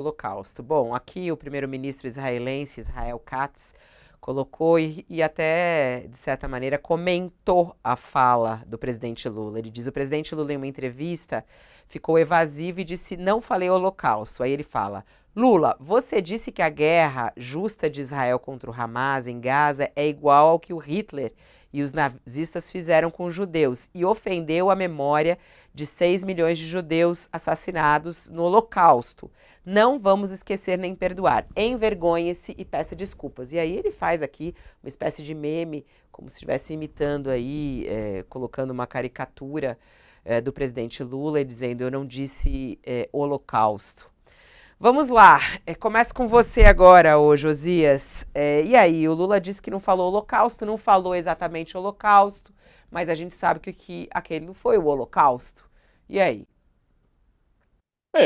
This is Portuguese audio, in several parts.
Holocausto. Bom, aqui o primeiro-ministro israelense, Israel Katz, colocou e até, de certa maneira, comentou a fala do presidente Lula. Ele diz: o presidente Lula, em uma entrevista, ficou evasivo e disse: não falei Holocausto. Aí ele fala: Lula, você disse que a guerra justa de Israel contra o Hamas em Gaza é igual ao que o Hitler e os nazistas fizeram com os judeus e ofendeu a memória de 6 milhões de judeus assassinados no Holocausto. Não vamos esquecer nem perdoar. Envergonhe-se e peça desculpas. E aí ele faz aqui uma espécie de meme, como se estivesse imitando aí, colocando uma caricatura do presidente Lula e dizendo: eu não disse Holocausto. Vamos lá, começo com você agora, ô Josias. E aí, o Lula disse que não falou Holocausto, não falou exatamente Holocausto, mas a gente sabe que aquele não foi o Holocausto. E aí?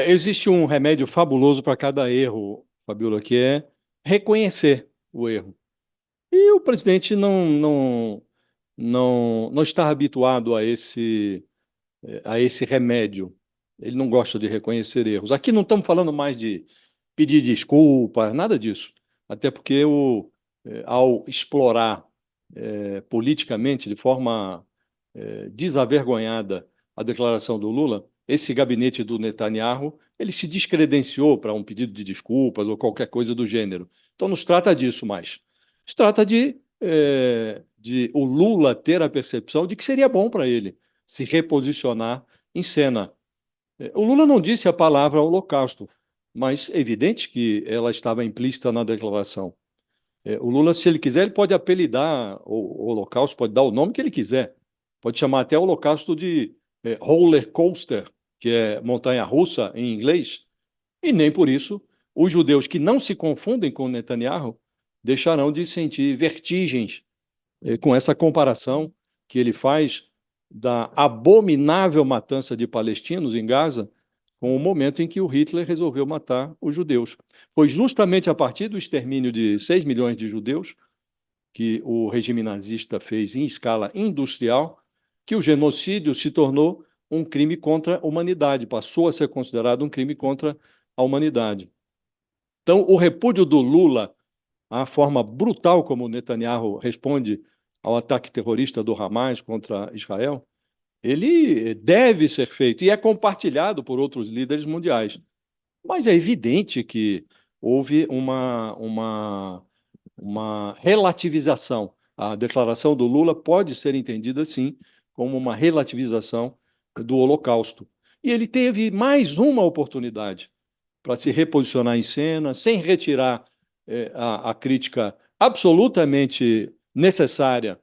Existe um remédio fabuloso para cada erro, Fabiola, que é reconhecer o erro. E o presidente não está habituado a esse remédio. Ele não gosta de reconhecer erros. Aqui não estamos falando mais de pedir desculpa, nada disso. Até porque ao explorar politicamente, de forma desavergonhada, a declaração do Lula, esse gabinete do Netanyahu, ele se descredenciou para um pedido de desculpas ou qualquer coisa do gênero. Então não se trata disso mais. Se trata de o Lula ter a percepção de que seria bom para ele se reposicionar em cena. O Lula não disse a palavra holocausto, mas é evidente que ela estava implícita na declaração. O Lula, se ele quiser, ele pode apelidar o Holocausto, pode dar o nome que ele quiser. Pode chamar até Holocausto de roller coaster, que é montanha-russa em inglês. E nem por isso os judeus que não se confundem com Netanyahu deixarão de sentir vertigens com essa comparação que ele faz da abominável matança de palestinos em Gaza com o momento em que o Hitler resolveu matar os judeus. Foi justamente a partir do extermínio de 6 milhões de judeus que o regime nazista fez em escala industrial que o genocídio se tornou um crime contra a humanidade, passou a ser considerado um crime contra a humanidade. Então, o repúdio do Lula à forma brutal como Netanyahu responde ao ataque terrorista do Hamas contra Israel, ele deve ser feito e é compartilhado por outros líderes mundiais. Mas é evidente que houve uma relativização. A declaração do Lula pode ser entendida, sim, como uma relativização do Holocausto. E ele teve mais uma oportunidade para se reposicionar em cena, sem retirar a crítica absolutamente necessária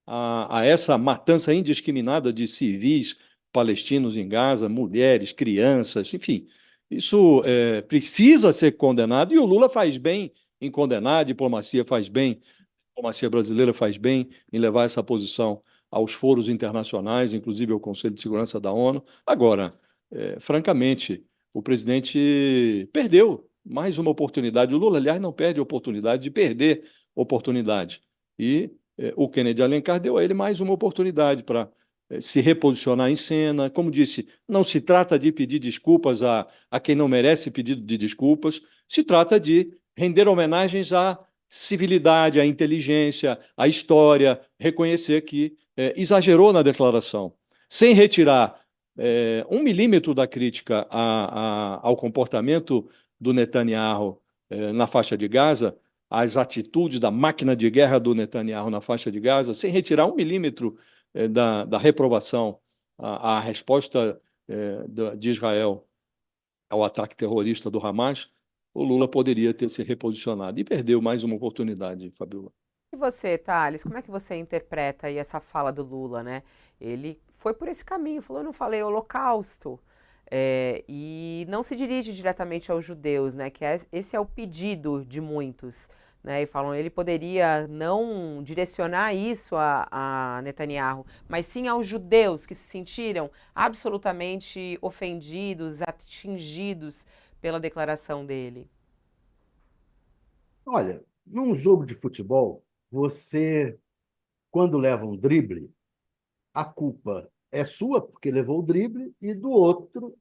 a essa matança indiscriminada de civis palestinos em Gaza, mulheres, crianças, enfim. Isso precisa ser condenado e o Lula faz bem em condenar, a diplomacia faz bem, a diplomacia brasileira faz bem em levar essa posição aos foros internacionais, inclusive ao Conselho de Segurança da ONU. Agora, francamente, o presidente perdeu mais uma oportunidade. O Lula, aliás, não perde a oportunidade de perder oportunidade. E o Kennedy Alencar deu a ele mais uma oportunidade para se reposicionar em cena. Como disse, não se trata de pedir desculpas a quem não merece pedido de desculpas, se trata de render homenagens à civilidade, à inteligência, à história, reconhecer que exagerou na declaração, sem retirar 1 milímetro da crítica ao comportamento do Netanyahu na faixa de Gaza, às atitudes da máquina de guerra do Netanyahu na faixa de Gaza, sem retirar 1 milímetro da reprovação à resposta de Israel ao ataque terrorista do Hamas, o Lula poderia ter se reposicionado e perdeu mais uma oportunidade, Fabiola. E você, Thales, como é que você interpreta aí essa fala do Lula, né? Ele foi por esse caminho, falou: eu não falei Holocausto. E não se dirige diretamente aos judeus, né? Esse é o pedido de muitos, né? E falam: ele poderia não direcionar isso a Netanyahu, mas sim aos judeus que se sentiram absolutamente ofendidos, atingidos pela declaração dele. Olha, num jogo de futebol, você, quando leva um drible, a culpa é sua, porque levou o drible, e do outro,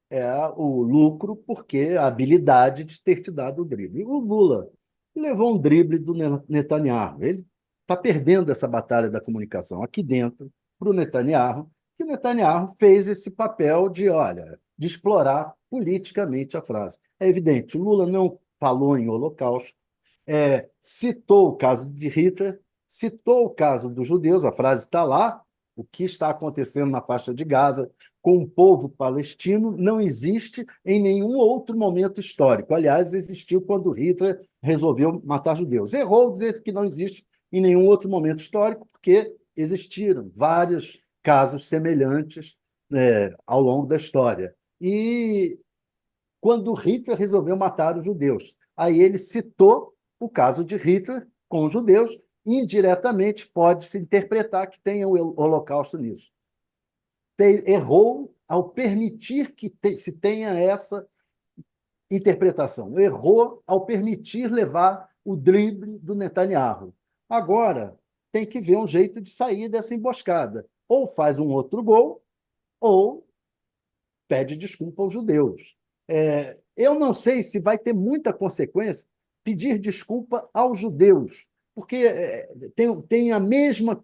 é o lucro, porque a habilidade de ter te dado o drible. O Lula levou um drible do Netanyahu. Ele está perdendo essa batalha da comunicação aqui dentro para o Netanyahu, que o Netanyahu fez esse papel de, olha, de explorar politicamente a frase. É evidente, o Lula não falou em Holocausto, citou o caso de Hitler, citou o caso dos judeus, a frase está lá, o que está acontecendo na faixa de Gaza com o povo palestino não existe em nenhum outro momento histórico. Aliás, existiu quando Hitler resolveu matar judeus. Errou dizer que não existe em nenhum outro momento histórico, porque existiram vários casos semelhantes ao longo da história. E quando Hitler resolveu matar os judeus, aí ele citou o caso de Hitler com os judeus, indiretamente pode-se interpretar que tenha o Holocausto nisso. Errou ao permitir que se tenha essa interpretação. Errou ao permitir levar o drible do Netanyahu. Agora, tem que ver um jeito de sair dessa emboscada. Ou faz um outro gol, ou pede desculpa aos judeus. Eu não sei se vai ter muita consequência pedir desculpa aos judeus, porque tem a mesma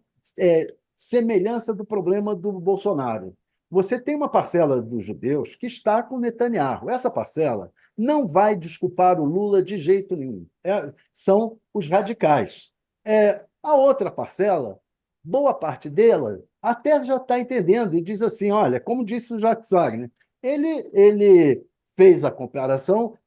semelhança do problema do Bolsonaro. Você tem uma parcela dos judeus que está com Netanyahu. Essa parcela não vai desculpar o Lula de jeito nenhum. São os radicais. A outra parcela, boa parte dela, até já está entendendo e diz assim, olha, como disse o Jacques Wagner, ele fez a comparação,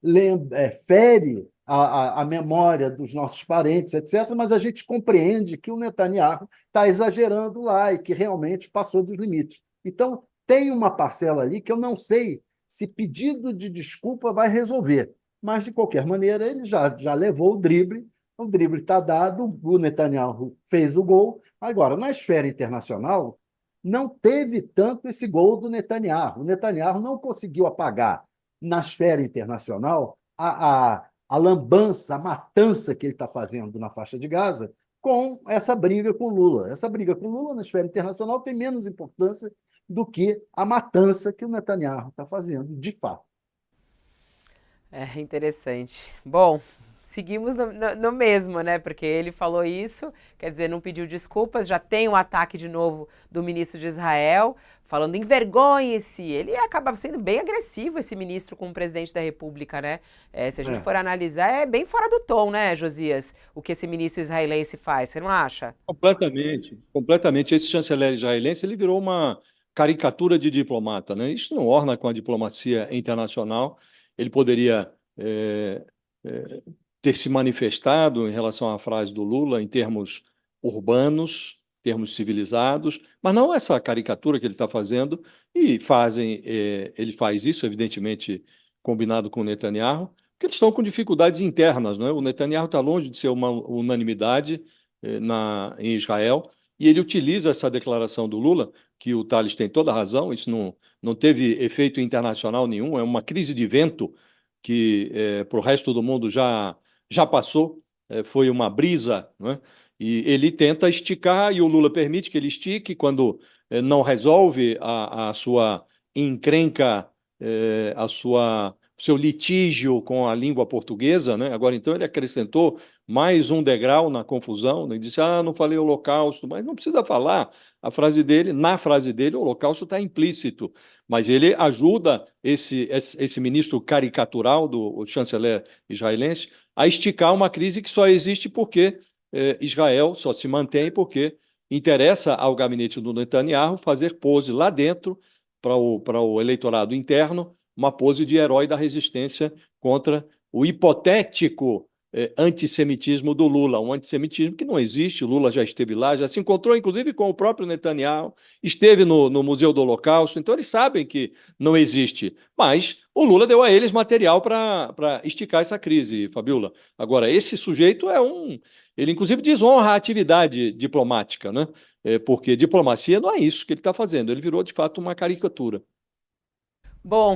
fere a memória dos nossos parentes, etc., mas a gente compreende que o Netanyahu está exagerando lá e que realmente passou dos limites. Então, tem uma parcela ali que eu não sei se pedido de desculpa vai resolver, mas, de qualquer maneira, ele já levou o drible está dado, o Netanyahu fez o gol. Agora, na esfera internacional, não teve tanto esse gol do Netanyahu. O Netanyahu não conseguiu apagar na esfera internacional a lambança, a matança que ele está fazendo na faixa de Gaza com essa briga com Lula. Essa briga com Lula na esfera internacional tem menos importância do que a matança que o Netanyahu está fazendo, de fato. É interessante. Bom, seguimos no mesmo, né? Porque ele falou isso, quer dizer, não pediu desculpas, já tem um ataque de novo do ministro de Israel, falando envergonhe-se. Ele acaba sendo bem agressivo, esse ministro, com o presidente da República, né? Se a gente for analisar, é bem fora do tom, né, Josias? O que esse ministro israelense faz, você não acha? Completamente, completamente. Esse chanceler israelense ele virou uma caricatura de diplomata, né? Isso não orna com a diplomacia internacional. Ele poderia ter se manifestado em relação à frase do Lula em termos urbanos, termos civilizados, mas não essa caricatura que ele está fazendo. E ele faz isso, evidentemente, combinado com o Netanyahu, porque eles estão com dificuldades internas, não é? O Netanyahu está longe de ser uma unanimidade em Israel, e ele utiliza essa declaração do Lula, que o Tales tem toda a razão, isso não teve efeito internacional nenhum, é uma crise de vento que para o resto do mundo já passou, foi uma brisa, não é? E ele tenta esticar, e o Lula permite que ele estique quando não resolve a sua encrenca, o seu litígio com a língua portuguesa, né? Agora, então, ele acrescentou mais um degrau na confusão, né? Ele disse, não falei holocausto, mas não precisa falar. Na frase dele, o holocausto está implícito, mas ele ajuda esse ministro caricatural do chanceler israelense a esticar uma crise que só existe porque Israel só se mantém porque interessa ao gabinete do Netanyahu fazer pose lá dentro para o eleitorado interno, uma pose de herói da resistência contra o hipotético antissemitismo do Lula, um antissemitismo que não existe. O Lula já esteve lá, já se encontrou, inclusive, com o próprio Netanyahu, esteve no Museu do Holocausto, então eles sabem que não existe. Mas o Lula deu a eles material para esticar essa crise, Fabiola. Agora, esse sujeito ele, inclusive, desonra a atividade diplomática, né? Porque diplomacia não é isso que ele está fazendo. Ele virou, de fato, uma caricatura. Bom,